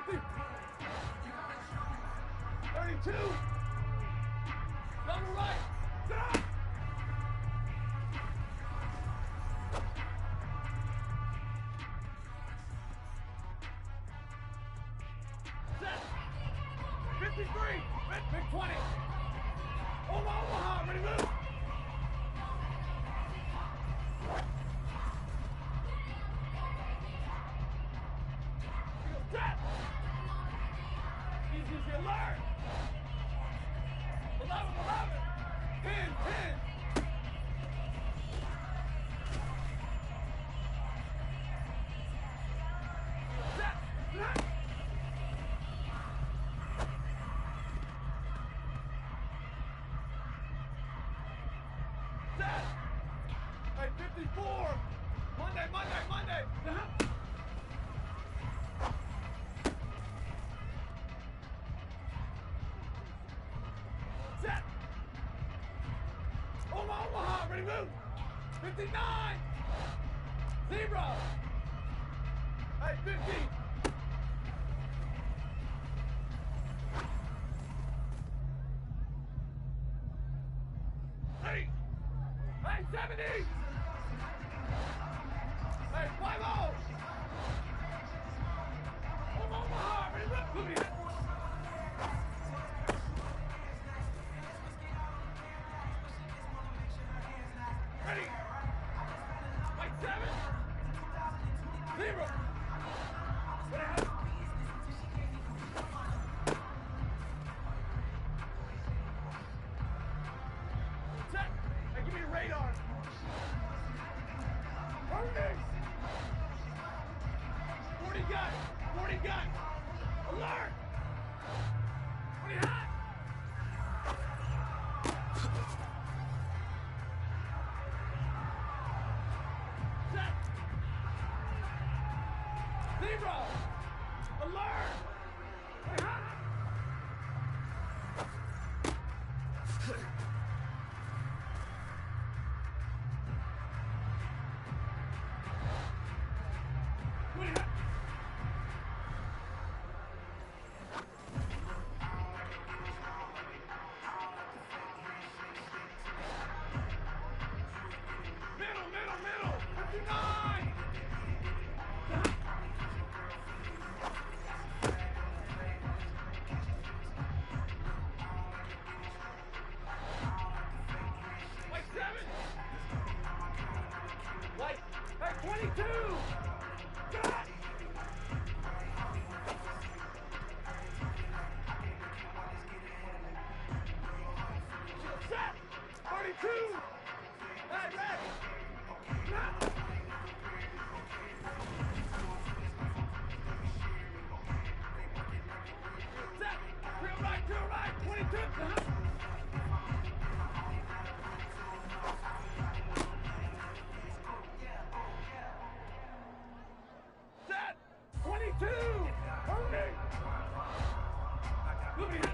50. 32. Double right. Stop. Set. 53. Big 20. Omaha. Ready, move. Set. Easy, alert. 11. 10. Set. Set. Hey, 54. Monday. Set. Omaha, ready, move. 59. 0. Hey, 50. Hey, 70. Hey, 50. Omaha, ready, move. Ready? Like 7. 0. What happened? Set. Hey, give me a radar. Hurry! 40 gun. Alert! 20 hot. Set. 0. Alert! 20 hot. Middle. 59. Like 7. Like 22. Got. Set. 32. Hey, red. Set. Real right. 22. Set. 22. Hurry. Look at him.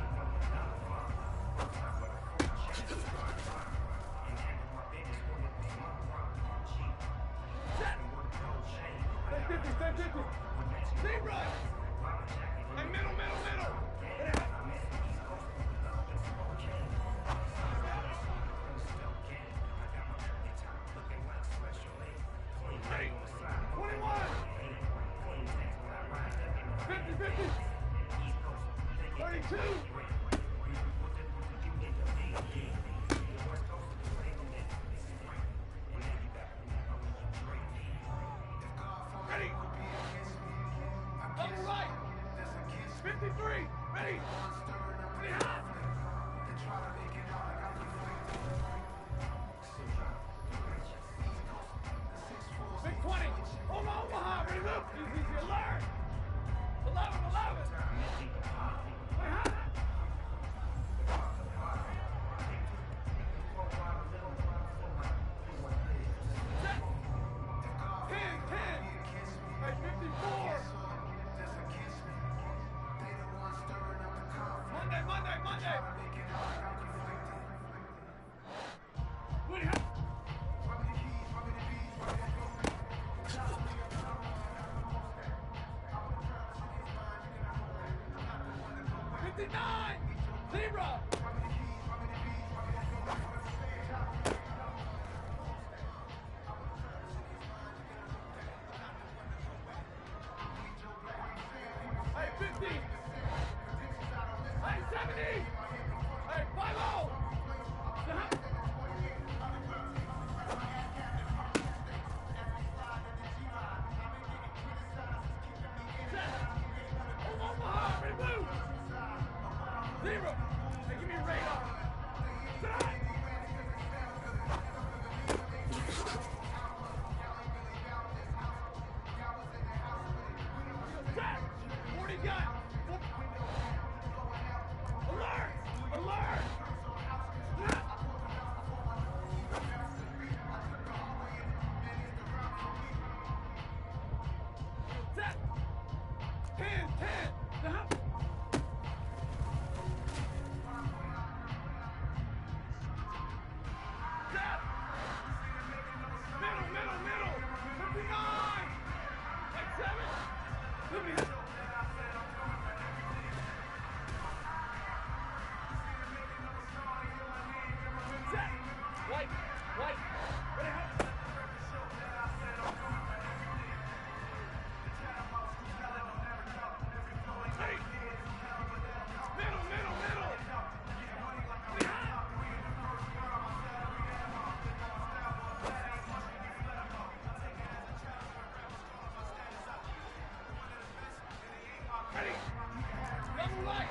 Set. 50. Deep right. And middle. Ready. 21. 50. 32. Ready. Double right. 53. Ready. Pretty hot. Big 20. Omaha. Ready, move. Easy, alert. 11. Pretty hot. Set. 10. Hey, 54. Monday. What do you have? 59! Zebra! Hey, 50! Hey, 70! Hey, 50! Omaha, ready to move! Zero! Hey, give me a radar! Set! Set! 40 gun! Alert! Alert! Set! 10! 10! Set! Middle! 59! Like 7! Moving! Set! White! Ready, hop! Hey! Middle! Ready, hop! Ready! Double right!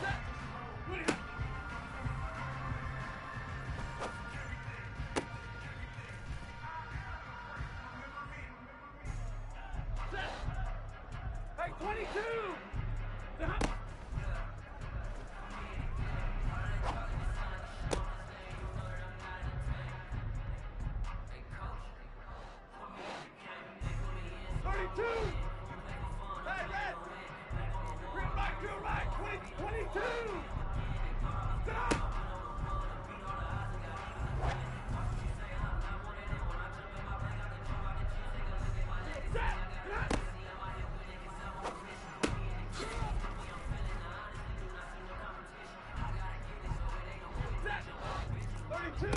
Set! Ready, hop! Set! Hey, 22! Hop! Hey, red! Bring it back to your right! 22! Stop! Set! Set! 32!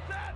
Set!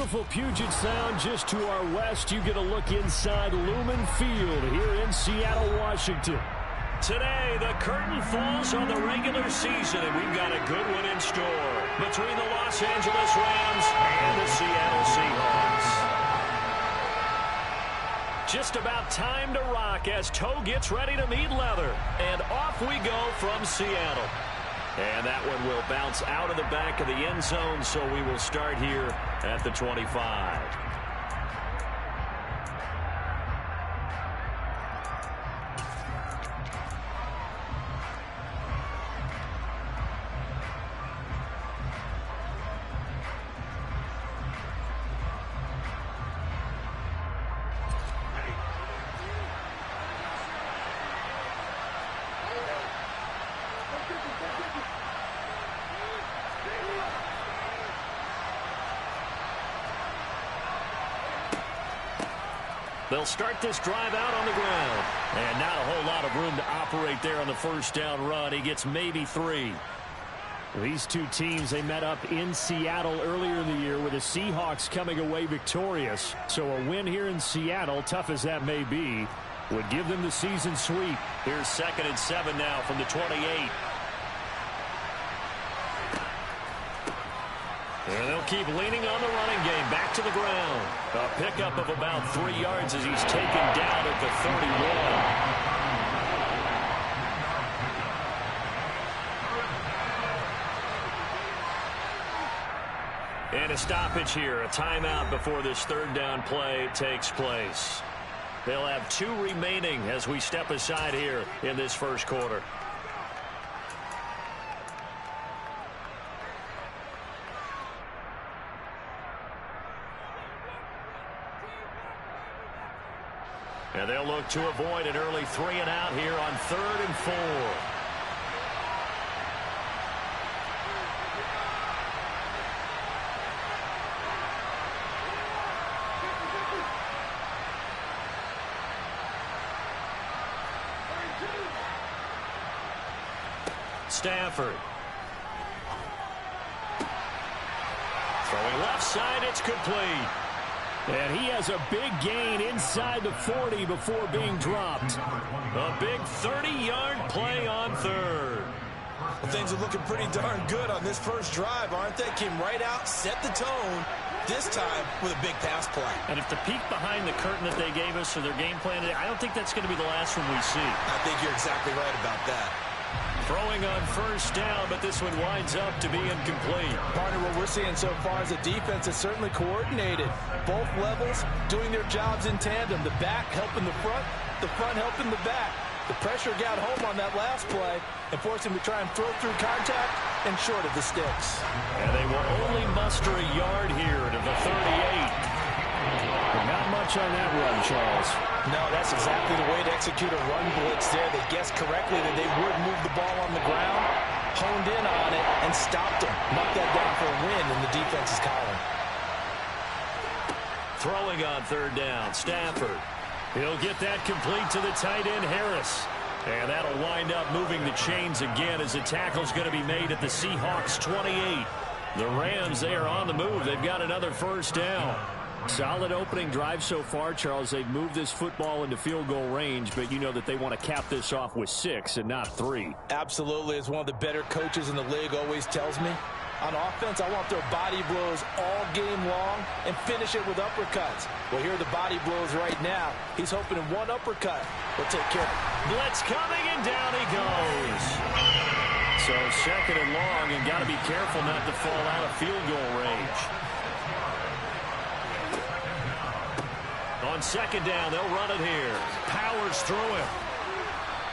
beautiful Puget Sound just to our west. You get a look inside Lumen Field here in Seattle, Washington. Today, the curtain falls on the regular season, and we've got a good one in store between the Los Angeles Rams and the Seattle Seahawks. Just about time to rock as toe gets ready to meet leather. And off we go from Seattle. And that one will bounce out of the back of the end zone, so we will start here at the 25. They'll start this drive out on the ground. And not a whole lot of room to operate there on the first down run. He gets maybe 3. These two teams, they met up in Seattle earlier in the year with the Seahawks coming away victorious. So a win here in Seattle, tough as that may be, would give them the season sweep. Here's 2nd and 7 now from the 28. And they'll keep leaning on the running game. Back to the ground. A pickup of about 3 yards as he's taken down at the 31. And a stoppage here. A timeout before this third down play takes place. They'll have 2 remaining as we step aside here in this first quarter. And they'll look to avoid an early 3 and out here on 3rd and 4. Stafford. Throwing left side, it's complete. And he has a big gain inside the 40 before being dropped. A big 30-yard play on 3rd. Well, things are looking pretty darn good on this first drive, aren't they? Came right out, set the tone, this time with a big pass play. And if the peek behind the curtain that they gave us or their game plan today, I don't think that's going to be the last one we see. I think you're exactly right about that. Throwing on first down, but this one winds up to be incomplete. Partner, what we're seeing so far is a defense that's certainly coordinated. Both levels doing their jobs in tandem. The back helping the front helping the back. The pressure got home on that last play and forced him to try and throw through contact and short of the sticks. And they will only muster a yard here to the 38. Not much on that run, Charles. No, that's exactly the way to execute a run blitz there. They guessed correctly that they would move the ball on the ground, honed in on it, and stopped them. Knocked that down for a win in the defense's column. Throwing on 3rd down, Stafford. He'll get that complete to the tight end, Harris. And that'll wind up moving the chains again as the tackle's going to be made at the Seahawks 28. The Rams, they are on the move. They've got another first down. Solid opening drive so far, Charles. They've moved this football into field goal range, but you know that they want to cap this off with 6 and not 3. Absolutely. As one of the better coaches in the league always tells me, on offense, I want their body blows all game long and finish it with uppercuts. Well, here are the body blows right now. He's hoping in one uppercut will take care of it. Blitz coming, and down he goes. So 2nd and long, and got to be careful not to fall out of field goal range. On 2nd down, they'll run it here. Powers through him.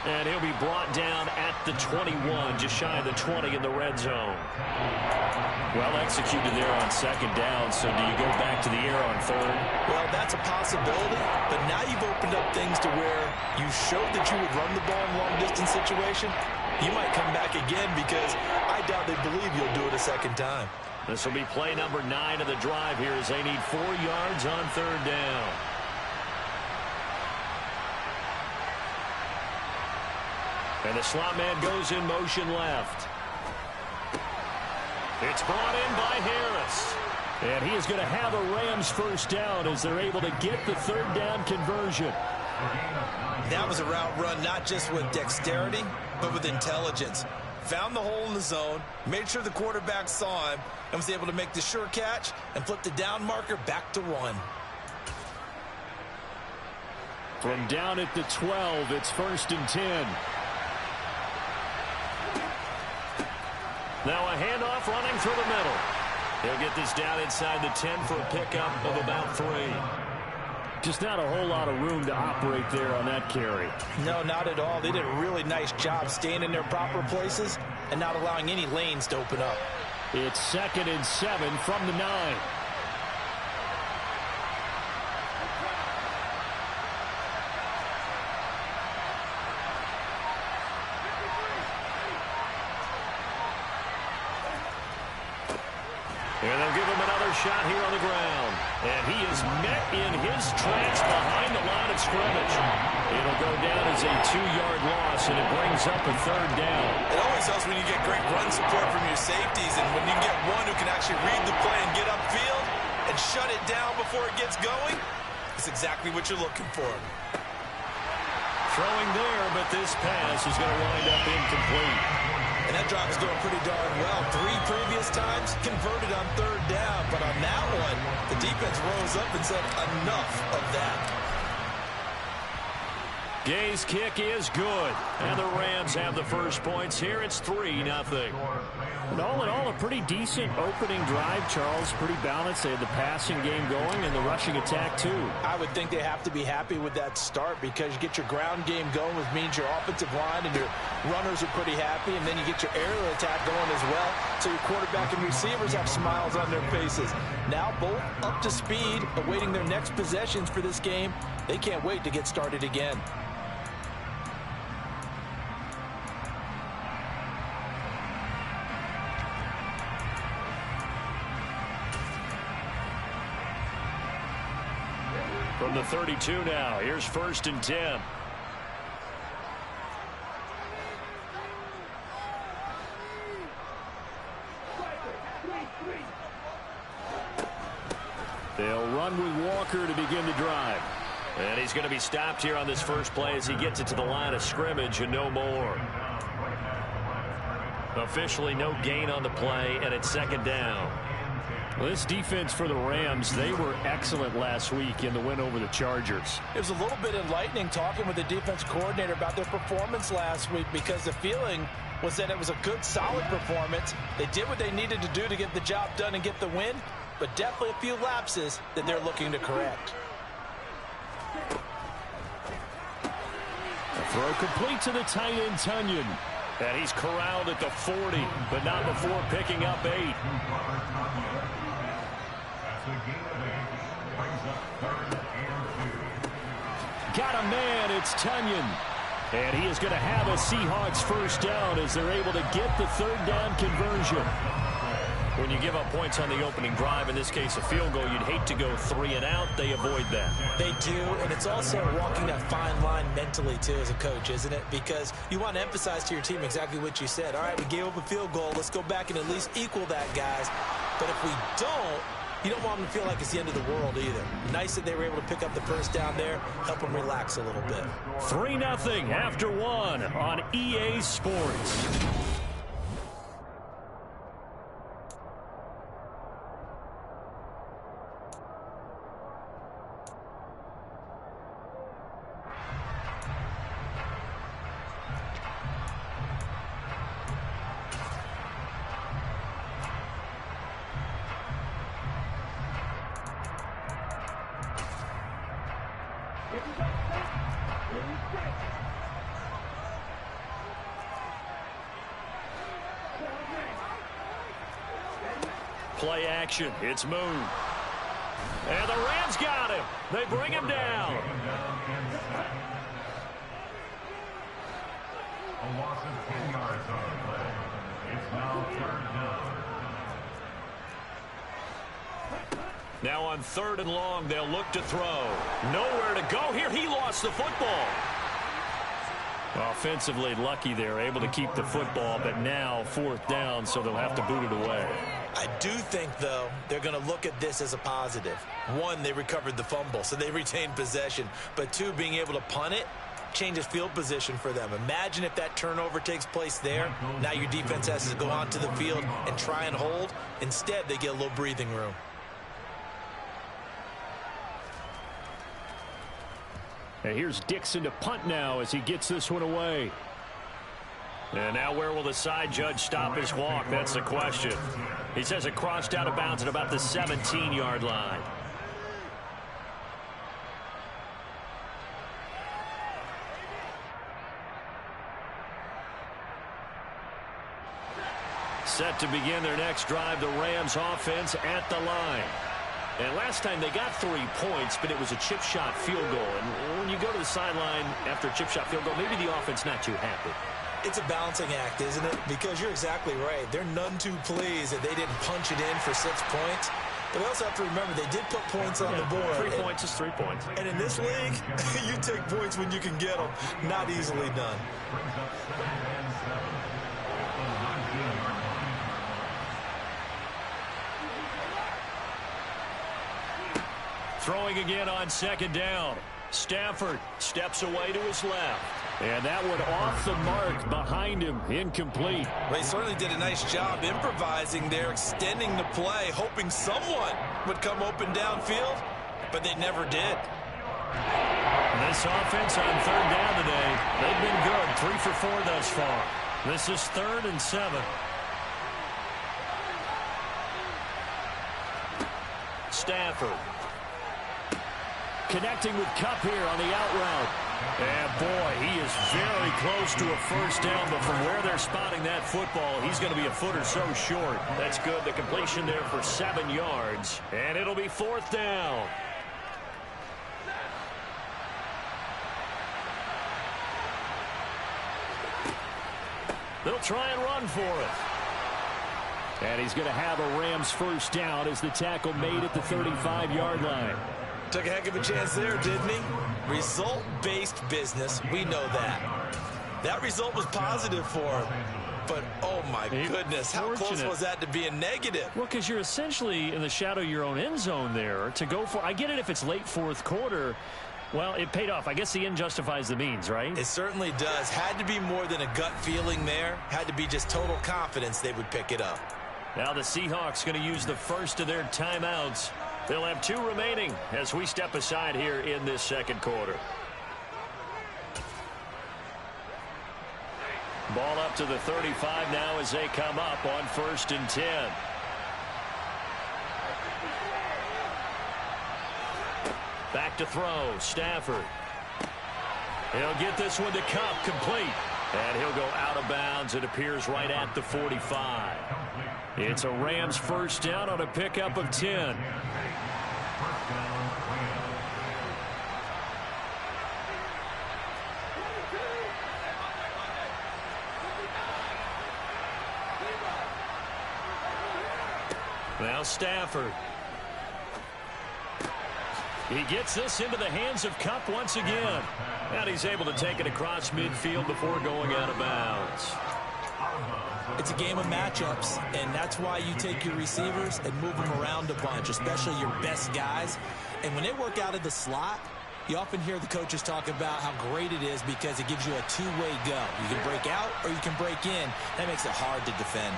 And he'll be brought down at the 21, just shy of the 20 in the red zone. Well executed there on 2nd down, so do you go back to the air on 3rd? Well, that's a possibility, but now you've opened up things to where you showed that you would run the ball in long-distance situation. You might come back again because I doubt they believe you'll do it a second time. This will be play number 9 of the drive here as they need 4 yards on 3rd down. And the slot man goes in motion left. It's brought in by Harris. And he is going to have a Rams first down as they're able to get the third down conversion. That was a route run not just with dexterity, but with intelligence. Found the hole in the zone, made sure the quarterback saw him, and was able to make the sure catch and flip the down marker back to 1. From down at the 12, it's 1st and 10. Now a handoff running through the middle. He'll get this down inside the 10 for a pickup of about 3. Just not a whole lot of room to operate there on that carry. No, not at all. They did a really nice job staying in their proper places and not allowing any lanes to open up. It's 2nd and 7 from the 9. And they'll give him another shot here on the ground. And he is met in his tracks behind the line of scrimmage. It'll go down as a 2-yard loss, and it brings up a 3rd down. It always helps when you get great run support from your safeties, and when you get one who can actually read the play and get upfield and shut it down before it gets going, it's exactly what you're looking for. Throwing there, but this pass is going to wind up incomplete. And that drive is going pretty darn well. 3 previous times converted on 3rd down. But on that one, the defense rose up and said, enough of that. Gay's kick is good. And the Rams have the first points here. It's 3-0. And all in all, a pretty decent opening drive, Charles. Pretty balanced. They had the passing game going and the rushing attack, too. I would think they have to be happy with that start because you get your ground game going, which means your offensive line and your runners are pretty happy, and then you get your aerial attack going as well, so your quarterback and receivers have smiles on their faces. Now both up to speed, awaiting their next possessions for this game. They can't wait to get started again. From the 32 now, here's 1st and 10. They'll run with Walker to begin the drive. And he's going to be stopped here on this first play as he gets it to the line of scrimmage and no more. Officially no gain on the play, and it's 2nd down. Well, this defense for the Rams, they were excellent last week in the win over the Chargers. It was a little bit enlightening talking with the defense coordinator about their performance last week because the feeling was that it was a good, solid performance. They did what they needed to do to get the job done and get the win, but definitely a few lapses that they're looking to correct. A throw complete to the tight end, Tunyon. And he's corralled at the 40, but not before picking up 8. Got a man, it's Tunyon. And he is going to have a Seahawks first down as they're able to get the 3rd down conversion. When you give up points on the opening drive, in this case a field goal, you'd hate to go 3 and out. They avoid that. They do, and it's also walking that fine line mentally, too, as a coach, isn't it? Because you want to emphasize to your team exactly what you said. All right, we gave up a field goal. Let's go back and at least equal that, guys. But if we don't, you don't want them to feel like it's the end of the world either. Nice that they were able to pick up the first down there, help them relax a little bit. 3-0 after 1 on EA Sports. Play action. It's Moon. And the Rams got him. They bring him down. A loss of 10 yards on the play. It's now 3rd down. Now on 3rd and long, they'll look to throw. Nowhere to go here. He lost the football. Offensively lucky they're able to keep the football, but now 4th down, so they'll have to boot it away. I do think, though, they're going to look at this as a positive. One, they recovered the fumble, so they retained possession. But two, being able to punt it changes field position for them. Imagine if that turnover takes place there. Now your defense has to go onto the field and try and hold. Instead, they get a little breathing room. And here's Dixon to punt now as he gets this one away. And now where will the side judge stop his walk? That's the question. He says it crossed out of bounds at about the 17-yard line. Set to begin their next drive, the Rams offense at the line. And last time they got 3 points, but it was a chip shot field goal. And when you go to the sideline after a chip shot field goal, maybe the offense not too happy. It's a balancing act, isn't it? Because you're exactly right. They're none too pleased that they didn't punch it in for 6 points. But we also have to remember they did put points on the board. 3 points is 3 points. And in this league, you take points when you can get them. Not easily done. Throwing again on second down. Stafford steps away to his left. And that one off the mark behind him, incomplete. Well, he certainly did a nice job improvising there, extending the play, hoping someone would come open downfield, but they never did. This offense on third down today, they've been good, 3 for 4 thus far. This is 3rd and 7. Stafford. Connecting with Kupp here on the out route. And boy, he is very close to a first down, but from where they're spotting that football, he's going to be a foot or so short. That's good. The completion there for 7 yards. And it'll be 4th down. They'll try and run for it. And he's going to have a Rams first down as the tackle made at the 35-yard line. Took a heck of a chance there, didn't he? Result-based business, we know that. That result was positive for him. But, oh, my goodness, how close was that to being negative? Well, because you're essentially in the shadow of your own end zone there to go for. I get it if it's late 4th quarter. Well, it paid off. I guess the end justifies the means, right? It certainly does. Had to be more than a gut feeling there. Had to be just total confidence they would pick it up. Now the Seahawks going to use the first of their timeouts. They'll have 2 remaining as we step aside here in this second quarter. Ball up to the 35 now as they come up on 1st and 10. Back to throw, Stafford. He'll get this one to Kupp, complete. And he'll go out of bounds. It appears right at the 45. It's a Rams first down on a pickup of 10. Now Stafford. He gets this into the hands of Kupp once again. And he's able to take it across midfield before going out of bounds. It's a game of matchups, and that's why you take your receivers and move them around a bunch, especially your best guys. And when they work out of the slot, you often hear the coaches talk about how great it is because it gives you a two-way go. You can break out or you can break in. That makes it hard to defend.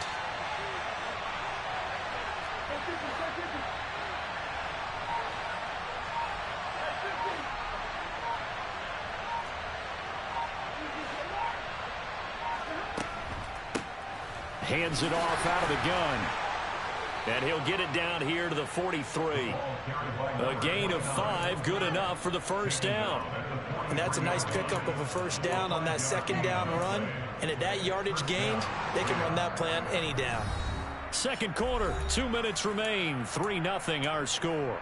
Hands it off out of the gun. And he'll get it down here to the 43. A gain of 5, good enough for the first down. And that's a nice pickup of a first down on that second down run. And at that yardage gained, they can run that play on any down. Second quarter, 2 minutes remain. 3-0 our score.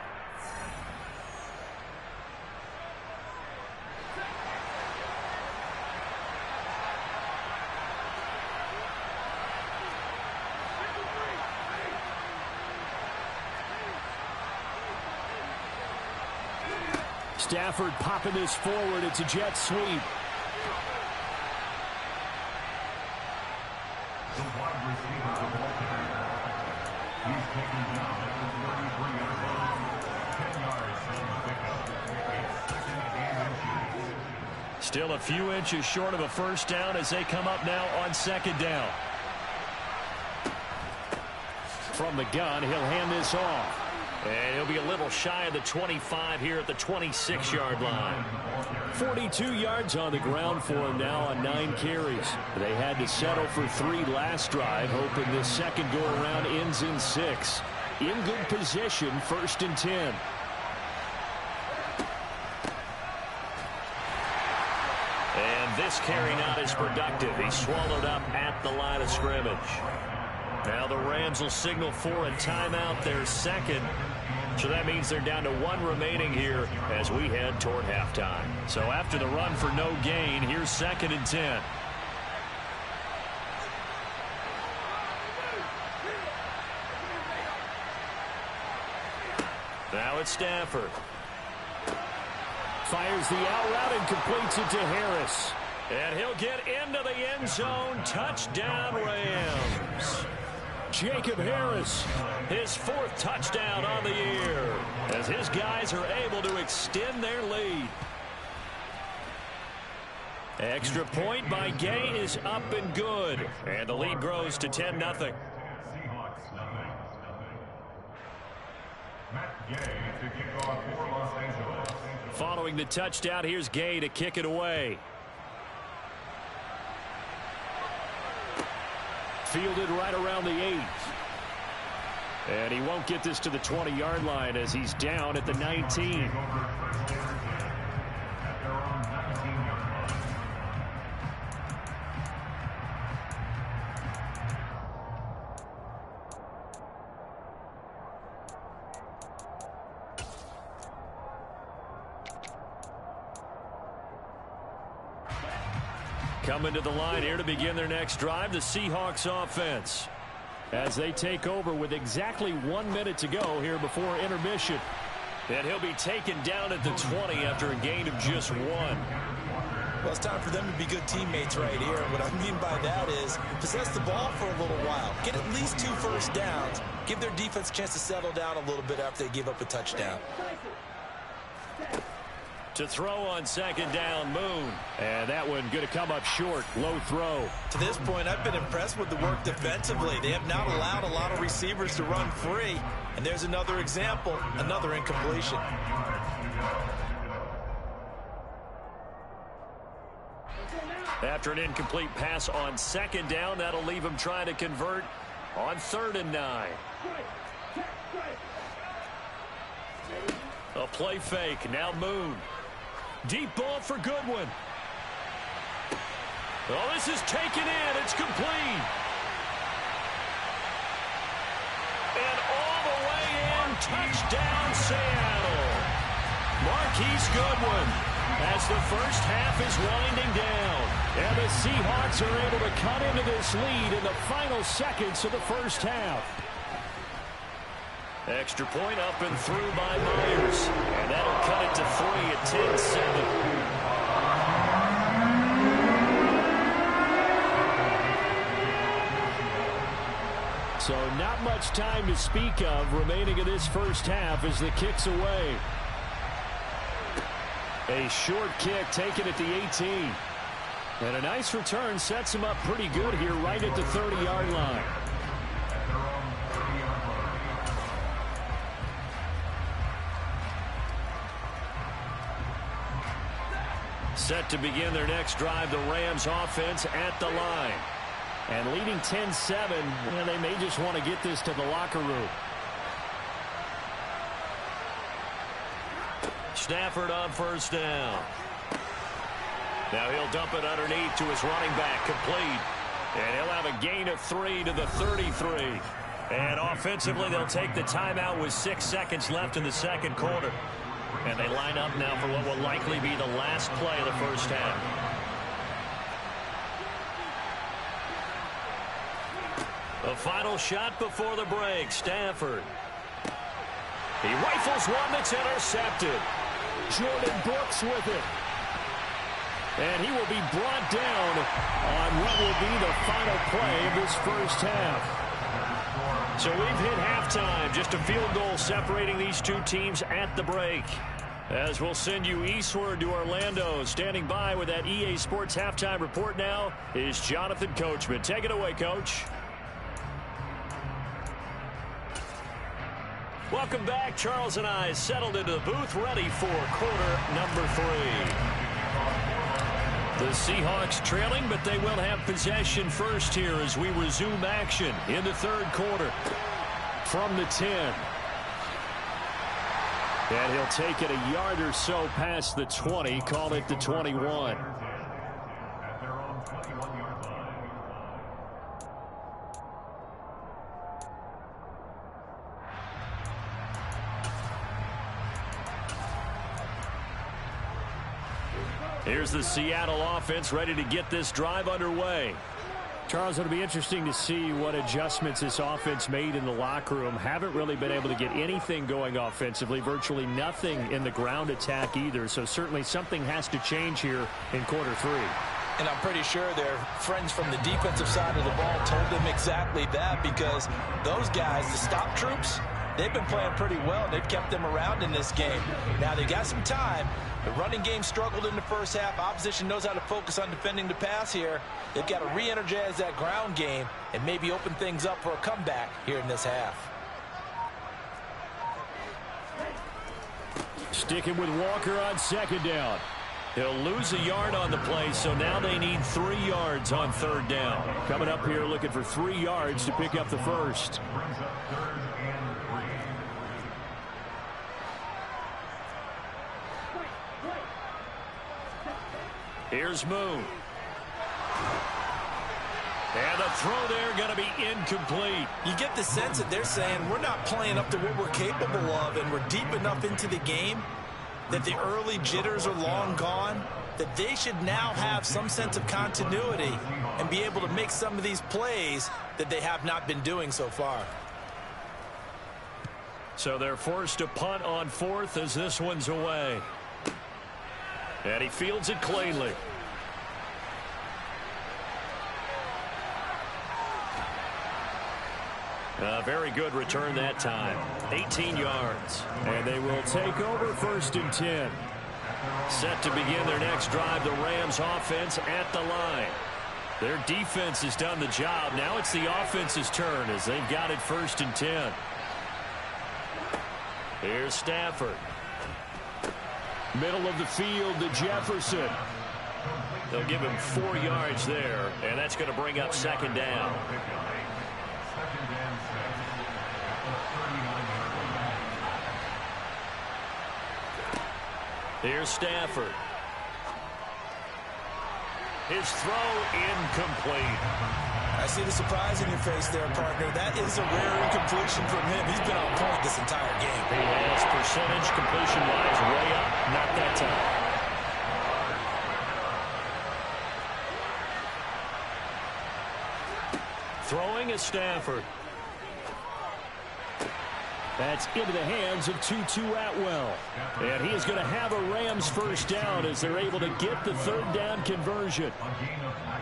Stafford popping this forward. It's a jet sweep. Still a few inches short of a first down as they come up now on second down. From the gun, he'll hand this off. And he'll be a little shy of the 25 here at the 26-yard line. 42 yards on the ground for him now on 9 carries. They had to settle for 3 last drive, hoping this second go-around ends in 6. In good position, 1st and 10. And this carry not as productive. He's swallowed up at the line of scrimmage. Now the Rams will signal for a timeout, their second. So that means they're down to 1 remaining here as we head toward halftime. So after the run for no gain, here's 2nd and 10. Now it's Stafford. Fires the out route and completes it to Harris. And he'll get into the end zone. Touchdown, Rams. Jacob Harris, his 4th touchdown on the year, as his guys are able to extend their lead. Extra point by Gay is up and good, and the lead grows to 10-0. Following the touchdown, here's Gay to kick it away. Fielded right around the 8. And he won't get this to the 20-yard line as he's down at the 19. Coming to the line here to begin their next drive, the Seahawks offense. As they take over with exactly 1 minute to go here before intermission. And he'll be taken down at the 20 after a gain of just 1. Well, it's time for them to be good teammates right here. And what I mean by that is possess the ball for a little while. Get at least 2 first downs. Give their defense a chance to settle down a little bit after they give up a touchdown. To throw on second down, Moon. And that one going to come up short. Low throw. To this point, I've been impressed with the work defensively. They have not allowed a lot of receivers to run free. And there's another example, another incompletion. After an incomplete pass on second down, that'll leave him trying to convert on 3rd and 9. A play fake. Now Moon. Deep ball for Goodwin. Oh, this is taken in. It's complete. And all the way in. Touchdown, Seattle. Marquise Goodwin as the first half is winding down. And the Seahawks are able to cut into this lead in the final seconds of the first half. Extra point up and through by Myers. And that'll cut it to 3 at 10-7. So not much time to speak of remaining in this first half as the kick's away. A short kick taken at the 18. And a nice return sets him up pretty good here right at the 30-yard line. Set to begin their next drive, the Rams offense at the line. And leading 10-7, well, they may just want to get this to the locker room. Stafford on first down. Now he'll dump it underneath to his running back, complete. And he'll have a gain of 3 to the 33. And offensively, they'll take the timeout with 6 seconds left in the second quarter. And they line up now for what will likely be the last play of the first half. A final shot before the break. Stafford. He rifles one that's intercepted. Jordan Brooks with it. And he will be brought down on what will be the final play of this first half. So we've hit halftime. Just a field goal separating these two teams at the break. As we'll send you eastward to Orlando, standing by with that EA Sports halftime report now is Jonathan Coachman. Take it away, Coach. Welcome back. Charles and I settled into the booth, ready for quarter number 3. The Seahawks trailing, but they will have possession first here as we resume action in the third quarter. From the 10. And he'll take it a yard or so past the 20, call it the 21. Here's the Seattle offense ready to get this drive underway. Charles, it'll be interesting to see what adjustments this offense made in the locker room. Haven't really been able to get anything going offensively, virtually nothing in the ground attack either. So certainly something has to change here in quarter 3. And I'm pretty sure their friends from the defensive side of the ball told them exactly that, because those guys, the stop troops, they've been playing pretty well. They've kept them around in this game. Now they got some time. The running game struggled in the first half. Opposition knows how to focus on defending the pass here. They've got to re-energize that ground game and maybe open things up for a comeback here in this half. Sticking with Walker on second down. He'll lose a yard on the play, so now they need 3 yards on third down. Coming up here looking for 3 yards to pick up the first. Here's Moon. And the throw there going to be incomplete. You get the sense that they're saying we're not playing up to what we're capable of, and we're deep enough into the game that the early jitters are long gone, that they should now have some sense of continuity and be able to make some of these plays that they have not been doing so far. So they're forced to punt on 4th as this one's away. And he fields it cleanly. A very good return that time. 18 yards. And they will take over 1st and 10. Set to begin their next drive, the Rams offense at the line. Their defense has done the job. Now it's the offense's turn as they've got it 1st and 10. Here's Stafford. Middle of the field to Jefferson. They'll give him 4 yards there, and that's going to bring up second down. Here's Stafford. His throw incomplete. I see the surprise in your face there, partner. That is a rare incompletion from him. He's been on point this entire game. He has percentage completion-wise way up. Not that time. Throwing is Stafford. That's into the hands of Tutu Atwell. And he is going to have a Rams first down as they're able to get the third down conversion.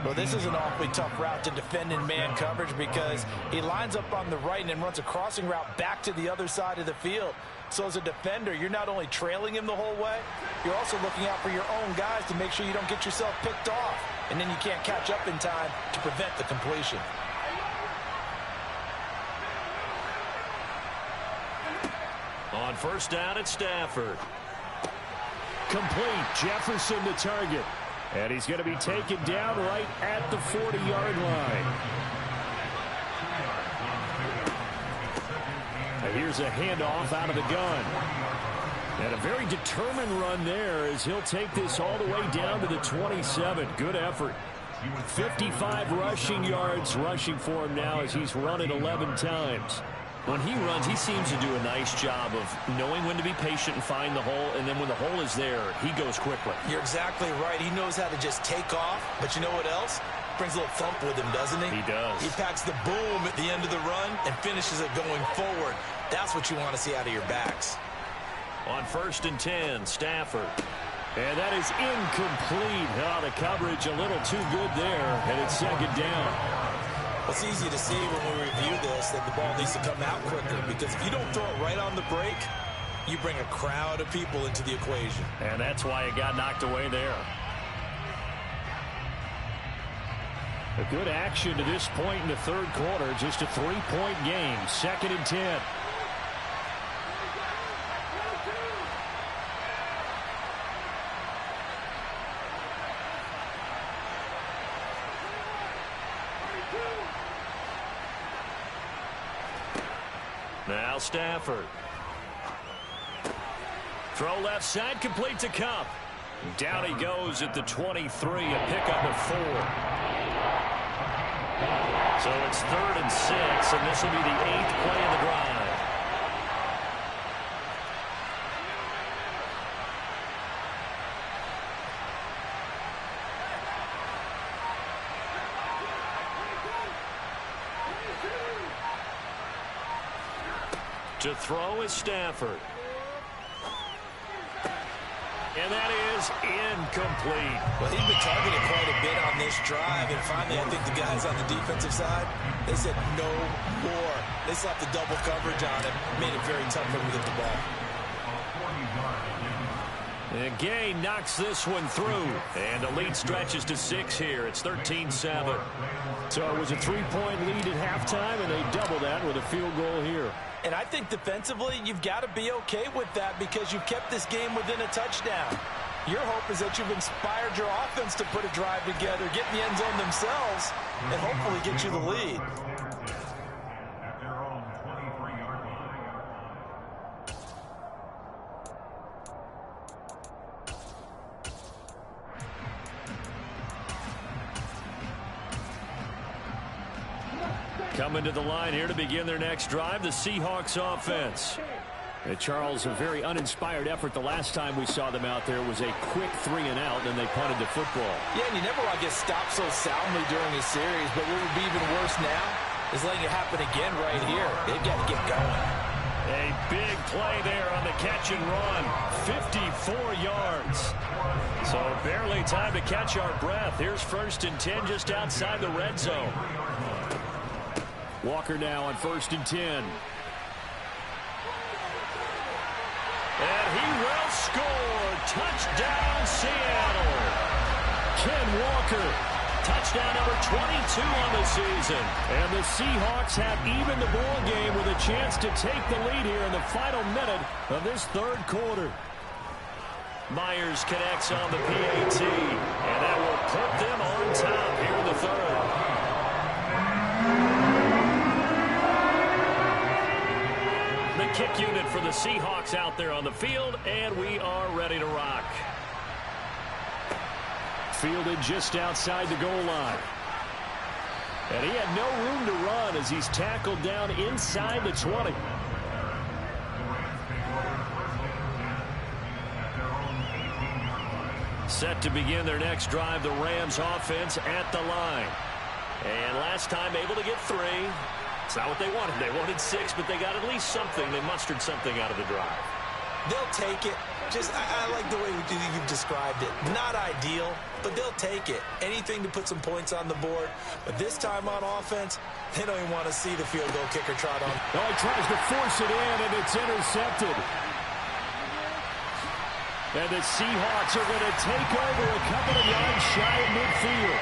Well, this is an awfully tough route to defend in man coverage because he lines up on the right and then runs a crossing route back to the other side of the field. So as a defender, you're not only trailing him the whole way, you're also looking out for your own guys to make sure you don't get yourself picked off. And then you can't catch up in time to prevent the completion. On first down, it's Stafford. Complete. Jefferson the target. And he's going to be taken down right at the 40-yard line. And here's a handoff out of the gun. And a very determined run there as he'll take this all the way down to the 27. Good effort. 55 rushing yards rushing for him now as he's run it 11 times. When he runs, he seems to do a nice job of knowing when to be patient and find the hole, and then when the hole is there, he goes quickly. You're exactly right. He knows how to just take off, but you know what else? Brings a little thump with him, doesn't he? He does. He packs the boom at the end of the run and finishes it going forward. That's what you want to see out of your backs. On first and 10, Stafford. And that is incomplete. Oh, the coverage a little too good there, and it's second down. It's easy to see when we review this that the ball needs to come out quicker, because if you don't throw it right on the break, you bring a crowd of people into the equation. And that's why it got knocked away there. A good action to this point in the third quarter. Just a 3-point game. 2nd and 10. Now Stafford. Throw left side, complete to Cup. Down he goes at the 23, a pickup of 4. So it's 3rd and 6, and this will be the 8th play of the drive. To throw is Stafford. And that is incomplete. Well, he's been targeted quite a bit on this drive, and finally I think the guys on the defensive side, they said no more. They slapped the double coverage on him, made it very tough for him to get the ball. And Gay knocks this one through, and the lead stretches to 6 here. It's 13-7. So it was a 3-point lead at halftime, and they double that with a field goal here. And I think defensively, you've got to be okay with that because you've kept this game within a touchdown. Your hope is that you've inspired your offense to put a drive together, get in the end zone themselves, and hopefully get you the lead. At their own 23-yard line. Coming to the line here to begin their next drive, the Seahawks offense. Charles, a very uninspired effort the last time we saw them out there was a quick 3-and-out, and they punted the football. Yeah, and you never want to get stopped so soundly during a series, but what would be even worse now is letting it happen again right here. They've got to get going. A big play there on the catch and run. 54 yards. So barely time to catch our breath. Here's 1st and 10 just outside the red zone. Walker now on 1st and 10. And he will score. Touchdown, Seattle. Ken Walker. Touchdown number 22 on the season. And the Seahawks have evened the ball game with a chance to take the lead here in the final minute of this third quarter. Myers connects on the PAT. And that will put them on top here in the third. The kick unit for the Seahawks out there on the field, and we are ready to rock. Fielded just outside the goal line. And he had no room to run as he's tackled down inside the 20. Set to begin their next drive, the Rams offense at the line. And last time able to get 3. It's not what they wanted. They wanted 6, but they got at least something. They mustered something out of the drive. They'll take it. I like the way you've described it. Not ideal, but they'll take it. Anything to put some points on the board. But this time on offense, they don't even want to see the field goal kicker trot on. Oh, he tries to force it in, and it's intercepted. And the Seahawks are going to take over a couple of yards shy of midfield.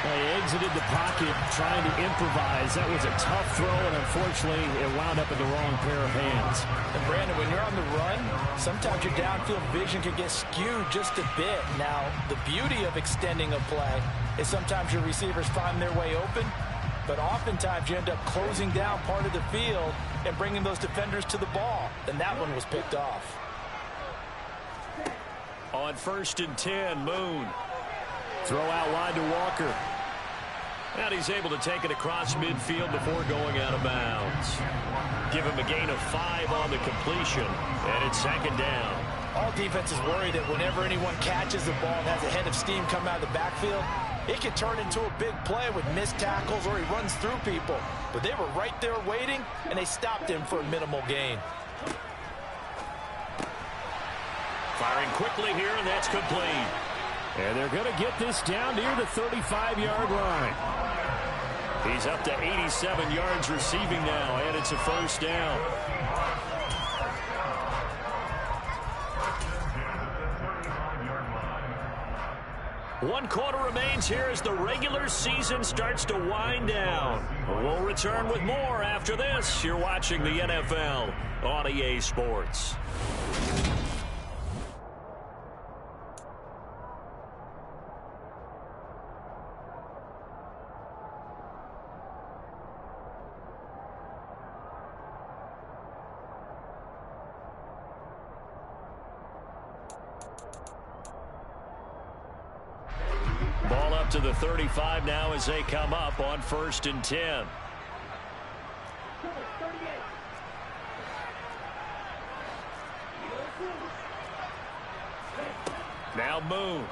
They exited the pocket trying to improvise. That was a tough throw, and unfortunately, it wound up in the wrong pair of hands. And, Brandon, when you're on the run, sometimes your downfield vision can get skewed just a bit. Now, the beauty of extending a play is sometimes your receivers find their way open, but oftentimes you end up closing down part of the field and bringing those defenders to the ball. And that one was picked off. On 1st and 10, Moon. Throw out wide to Walker. And he's able to take it across midfield before going out of bounds. Give him a gain of 5 on the completion, and it's 2nd down. All defenses worry that whenever anyone catches the ball and has a head of steam come out of the backfield, it can turn into a big play with missed tackles or he runs through people. But they were right there waiting, and they stopped him for a minimal gain. Firing quickly here, and that's complete. And they're going to get this down near the 35-yard line. He's up to 87 yards receiving now, and it's a 1st down. 1 quarter remains here as the regular season starts to wind down. We'll return with more after this. You're watching the NFL on EA Sports. Ball up to the 35 now as they come up on 1st and 10. Now Moon.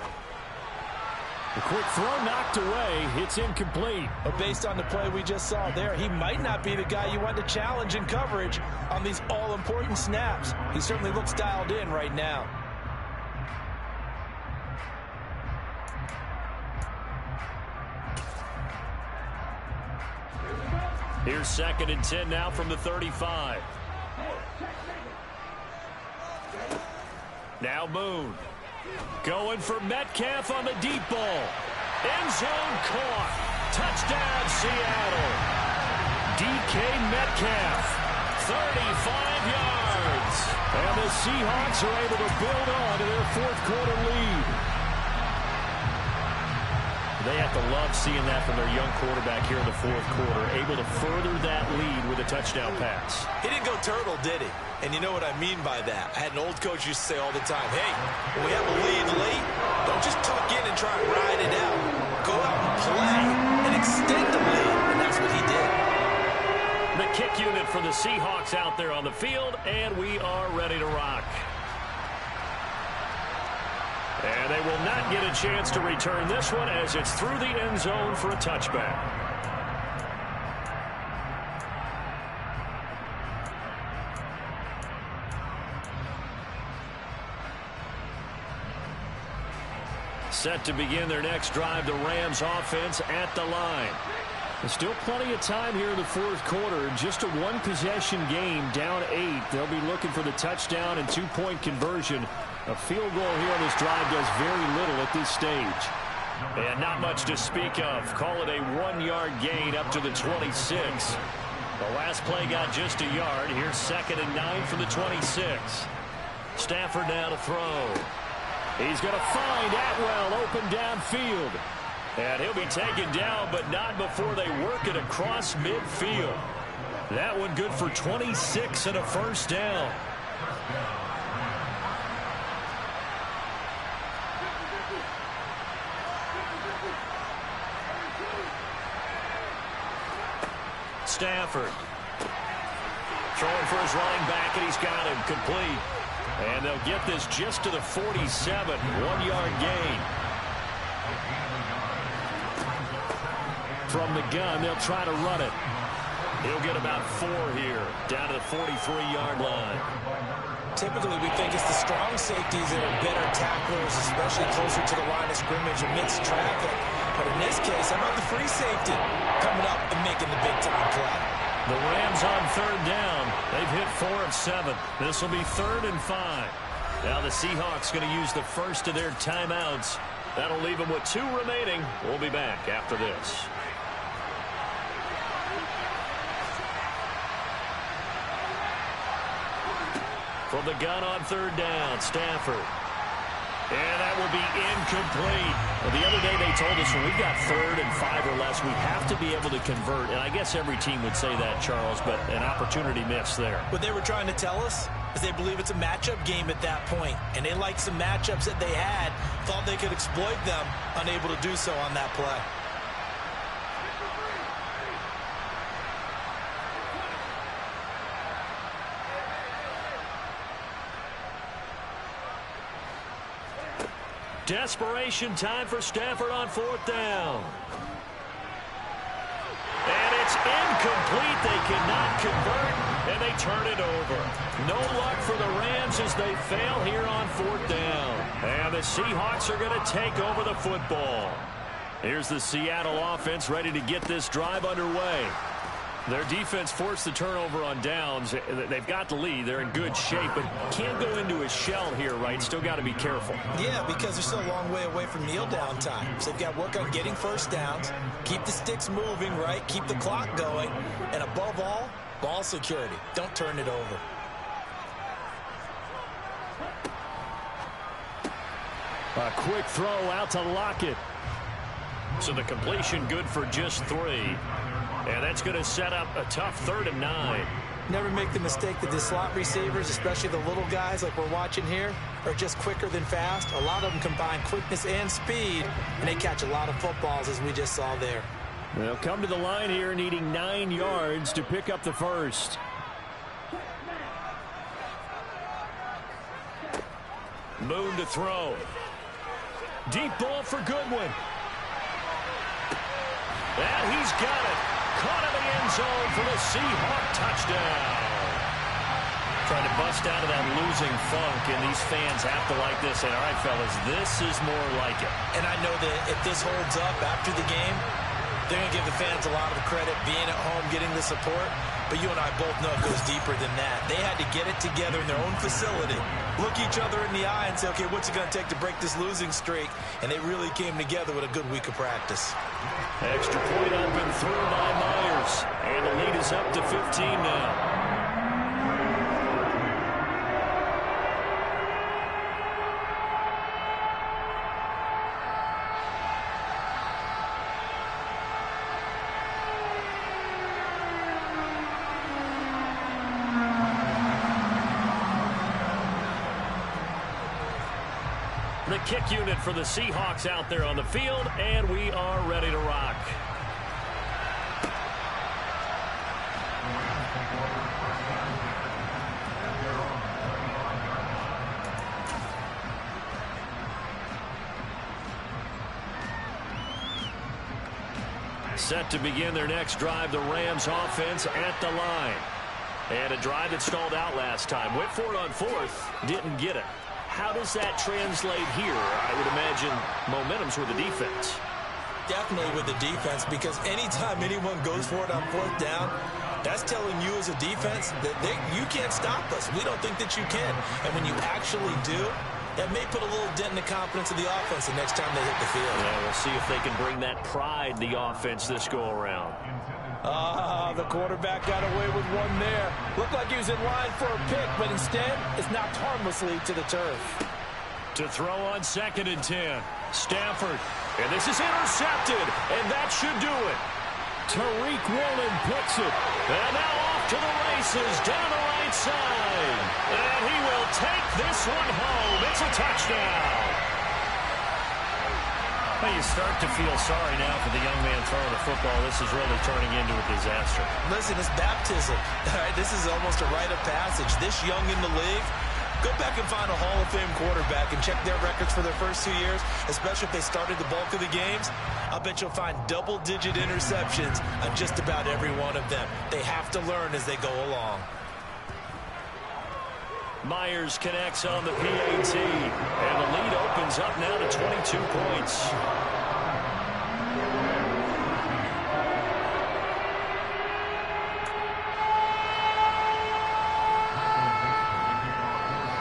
The quick throw knocked away. It's incomplete. But based on the play we just saw there, he might not be the guy you want to challenge in coverage on these all-important snaps. He certainly looks dialed in right now. Here's 2nd and 10 now from the 35. Now Moon. Going for Metcalf on the deep ball. End zone caught. Touchdown, Seattle. DK Metcalf, 35 yards. And the Seahawks are able to build on to their 4th quarter lead. They have to love seeing that from their young quarterback here in the 4th quarter, able to further that lead with a touchdown pass. He didn't go turtle, did he? And you know what I mean by that. I had an old coach used to say all the time, hey, when we have a lead late, don't just tuck in and try and ride it out. Go out and play and extend the lead, and that's what he did. The kick unit for the Seahawks out there on the field, and we are ready to rock. And they will not get a chance to return this one as it's through the end zone for a touchback. Set to begin their next drive, the Rams offense at the line. There's still plenty of time here in the 4th quarter. Just a 1-possession game, down 8. They'll be looking for the touchdown and 2-point conversion. A field goal here on this drive does very little at this stage. And not much to speak of. Call it a 1-yard gain up to the 26. The last play got just a yard. Here's 2nd and 9 from the 26. Stafford now to throw. He's going to find Atwell open downfield. And he'll be taken down, but not before they work it across midfield. That one good for 26 and a 1st down. Stafford throwing for his running back, and he's got him complete. And they'll get this just to the 47, 1-yard gain. From the gun, they'll try to run it. He'll get about 4 here, down to the 43-yard line. Typically, we think it's the strong safeties that are better tacklers, especially closer to the line of scrimmage amidst traffic. But in this case, how about the free safety coming up and making the big-time play? The Rams on 3rd down. They've hit 4 of 7. This will be 3rd and 5. Now the Seahawks going to use the first of their timeouts. That'll leave them with 2 remaining. We'll be back after this. From the gun on 3rd down, Stafford. And that will be incomplete. Well, the other day they told us when we've got 3rd and 5 or less, we have to be able to convert. And I guess every team would say that, Charles, but an opportunity missed there. What they were trying to tell us is they believe it's a matchup game at that point. And they liked some matchups that they had, thought they could exploit them, unable to do so on that play. Desperation time for Stafford on 4th down. And it's incomplete. They cannot convert, and they turn it over. No luck for the Rams as they fail here on 4th down. And the Seahawks are going to take over the football. Here's the Seattle offense ready to get this drive underway. Their defense forced the turnover on downs. They've got the lead. They're in good shape, but can't go into a shell here, right? Still got to be careful. Yeah, because they're still a long way away from kneel down time. So they've got to work on getting first downs, keep the sticks moving, right? Keep the clock going. And above all, ball security. Don't turn it over. A quick throw out to Lockett. So the completion good for just 3. And that's going to set up a tough 3rd and 9. Never make the mistake that the slot receivers, especially the little guys like we're watching here, are just quicker than fast. A lot of them combine quickness and speed, and they catch a lot of footballs, as we just saw there. They'll come to the line here needing 9 yards to pick up the first. Moon to throw. Deep ball for Goodwin. And he's got it. Caught in the end zone for the Seahawk touchdown. Trying to bust out of that losing funk, and these fans have to like this. And all right, fellas, this is more like it. And I know that if this holds up after the game, they're going to give the fans a lot of credit being at home, getting the support. But you and I both know it goes deeper than that. They had to get it together in their own facility, look each other in the eye and say, okay, what's it going to take to break this losing streak? And they really came together with a good week of practice. Extra point up and through by Myers. And the lead is up to 15 now. The kick unit for the Seahawks out there on the field, and we are ready to rock. Set to begin their next drive, the Rams offense at the line. And a drive that stalled out last time. Went for it on 4th, didn't get it. How does that translate here? I would imagine momentum's with the defense. Definitely with the defense, because anytime anyone goes for it on 4th down, that's telling you as a defense that you can't stop us. We don't think that you can. And when you actually do, that may put a little dent in the confidence of the offense the next time they hit the field. Yeah, we'll see if they can bring that pride, the offense, this go-around. The quarterback got away with one there. Looked like he was in line for a pick, but instead it's knocked harmlessly to the turf. To throw on 2nd and 10. Stafford. And this is intercepted, and that should do it. Tariq Woolen puts it. And now off to the races down the right side. And he will take this one home. It's a touchdown. Well, you start to feel sorry now for the young man throwing the football. This is really turning into a disaster. Listen, it's baptism. All right, this is almost a rite of passage. This young in the league, go back and find a Hall of Fame quarterback and check their records for their first 2 years, especially if they started the bulk of the games. I'll bet you'll find double-digit interceptions on just about every one of them. They have to learn as they go along. Myers connects on the PAT, and the lead opens up now to 22 points.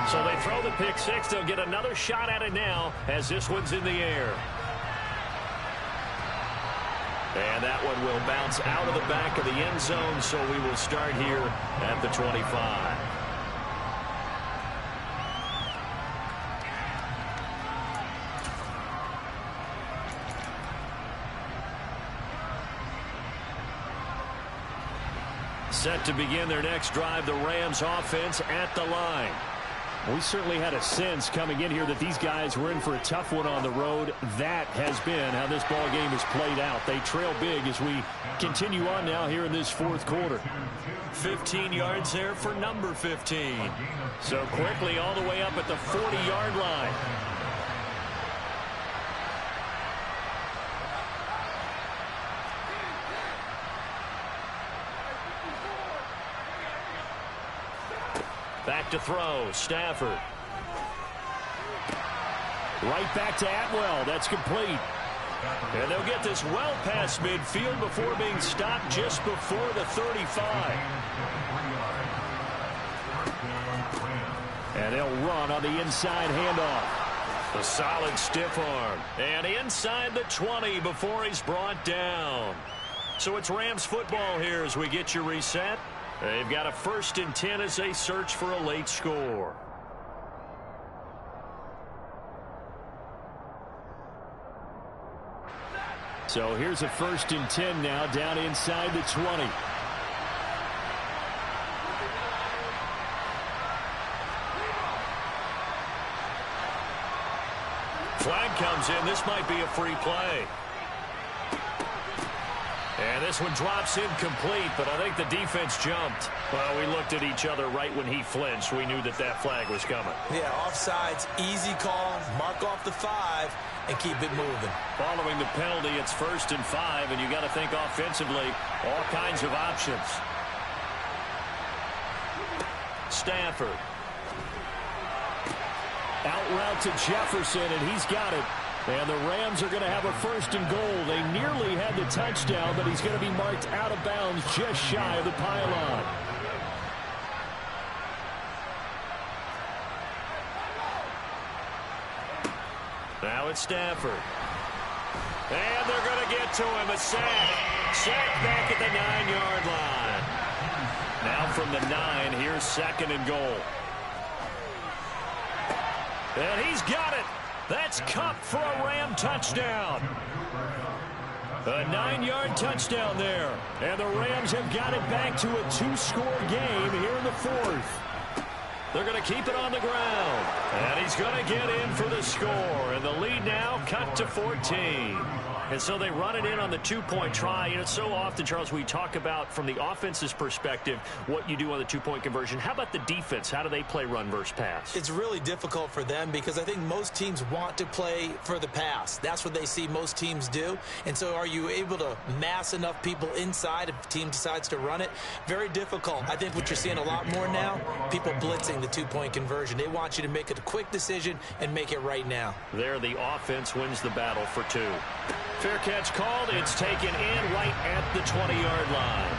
So they throw the pick 6. They'll get another shot at it now as this one's in the air. And that one will bounce out of the back of the end zone, so we will start here at the 25. Set to begin their next drive, the Rams offense at the line. We certainly had a sense coming in here that these guys were in for a tough one on the road. That has been how this ball game has played out. They trail big as we continue on now here in this 4th quarter. 15 yards there for number 15. So quickly all the way up at the 40-yard line. Back to throw, Stafford. Right back to Atwell. That's complete. And they'll get this well past midfield before being stopped just before the 35. And they'll run on the inside handoff. A solid stiff arm. And inside the 20 before he's brought down. So it's Rams football here as we get you reset. They've got a 1st and 10 as they search for a late score. So here's a 1st and 10 now down inside the 20. Flag comes in. This might be a free play. And this one drops incomplete, but I think the defense jumped. Well, we looked at each other right when he flinched. We knew that that flag was coming. Yeah, offsides, easy call, mark off the 5, and keep it moving. Following the penalty, it's 1st and 5, and you got to think offensively, all kinds of options. Stafford. Out route to Jefferson, and he's got it. And the Rams are going to have a 1st and goal. They nearly had the touchdown, but he's going to be marked out of bounds just shy of the pylon. Now it's Stafford. And they're going to get to him. A sack. Sack back at the 9-yard line. Now from the 9, here's 2nd and goal. And he's got it. That's Cup for a Ram touchdown. A 9-yard touchdown there. And the Rams have got it back to a 2-score game here in the 4th. They're going to keep it on the ground. And he's going to get in for the score. And the lead now cut to 14. And so they run it in on the 2-point try. You know, so often, Charles, we talk about from the offense's perspective what you do on the 2-point conversion. How about the defense? How do they play run versus pass? It's really difficult for them because I think most teams want to play for the pass. That's what they see most teams do. And so are you able to mass enough people inside if the team decides to run it? Very difficult. I think what you're seeing a lot more now, people blitzing the 2-point conversion. They want you to make a quick decision and make it right now. There, the offense wins the battle for 2. Fair catch called. It's taken in right at the 20-yard line.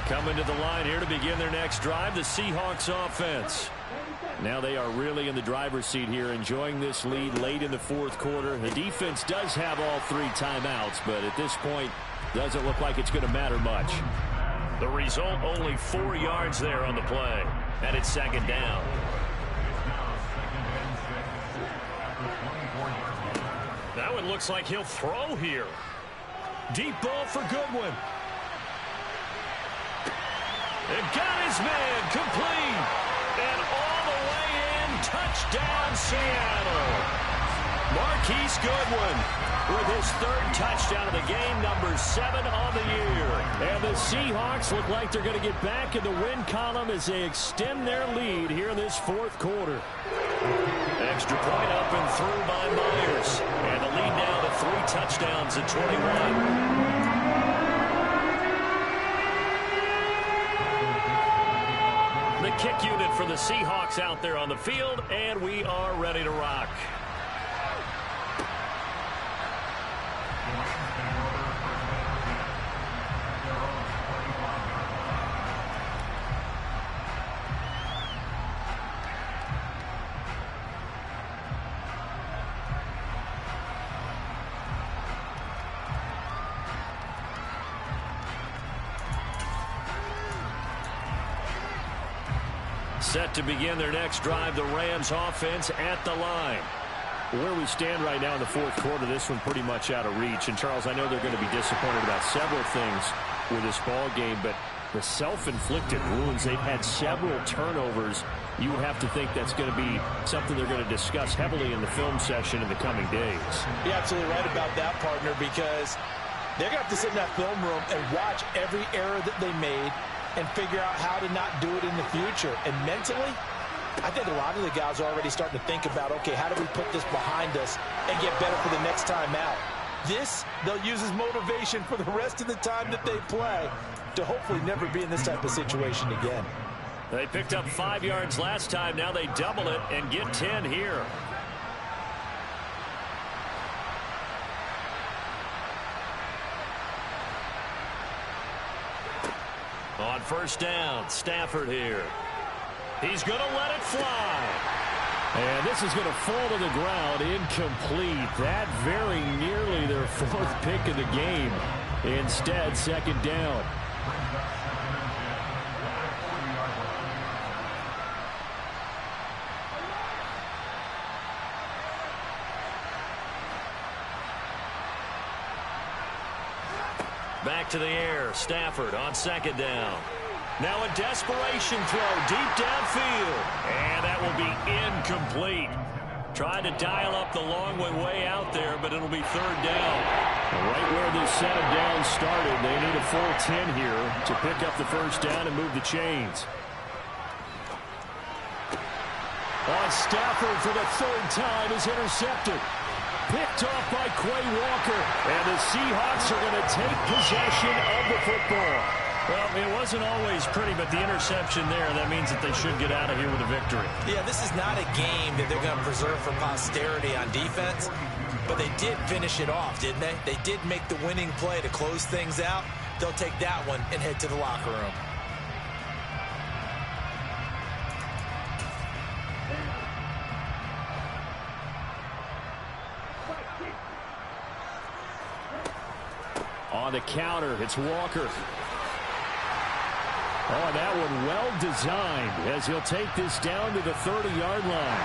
Coming to the line here to begin their next drive, the Seahawks offense. Now they are really in the driver's seat here, enjoying this lead late in the 4th quarter. The defense does have all 3 timeouts, but at this point, doesn't look like it's going to matter much. The result, only 4 yards there on the play, and it's 2nd down. Now it looks like he'll throw here. Deep ball for Goodwin. And got his man complete. And all the way in, touchdown Seattle. Marquise Goodwin with his 3rd touchdown of the game, number 7 on the year. And the Seahawks look like they're going to get back in the win column as they extend their lead here in this 4th quarter. Extra point up and through by Myers. And the lead now to 3 touchdowns at 21. The kick unit for the Seahawks out there on the field, and we are ready to rock. Set to begin their next drive, the Rams offense at the line. Where we stand right now in the 4th quarter, this one pretty much out of reach. And, Charles, I know they're going to be disappointed about several things with this ball game, but the self-inflicted wounds, they've had several turnovers. You have to think that's going to be something they're going to discuss heavily in the film session in the coming days. You're absolutely right about that, partner, because they're going to have to sit in that film room and watch every error that they made and figure out how to not do it in the future. And mentally, I think a lot of the guys are already starting to think about, okay, how do we put this behind us and get better for the next time out? This, they'll use as motivation for the rest of the time that they play to hopefully never be in this type of situation again. They picked up 5 yards last time. Now they double it and get 10 here. On first down, Stafford here. He's going to let it fly. And this is going to fall to the ground, incomplete. That very nearly their 4th pick of the game. Instead, second down. Back to the air, Stafford on second down. Now a desperation throw deep downfield. And that will be incomplete. Trying to dial up the long way out there, but it'll be third down. Right where this set of downs started, they need a full 10 here to pick up the first down and move the chains. On Stafford for the 3rd time is intercepted. Picked off by Quay Walker. And the Seahawks are going to take possession of the football. Well, it wasn't always pretty, but the interception there, that means that they should get out of here with a victory. Yeah, this is not a game that they're going to preserve for posterity on defense, but they did finish it off, didn't they? They did make the winning play to close things out. They'll take that one and head to the locker room. On the counter, it's Walker. Oh, that one well designed as he'll take this down to the 30-yard line.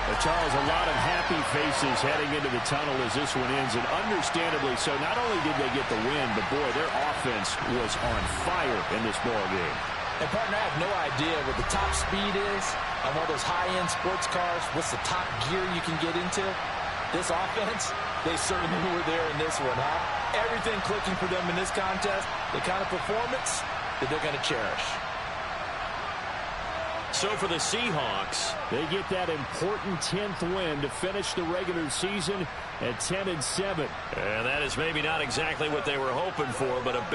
But Charles, a lot of happy faces heading into the tunnel as this one ends, and understandably so. Not only did they get the win, but boy, their offense was on fire in this ball game. And partner, I have no idea what the top speed is on one of those high-end sports cars. What's the top gear you can get into? This offense, they certainly were there in this one, huh? Everything clicking for them in this contest, the kind of performance that they're going to cherish. So for the Seahawks, they get that important 10th win to finish the regular season at 10-7. And that is maybe not exactly what they were hoping for, but a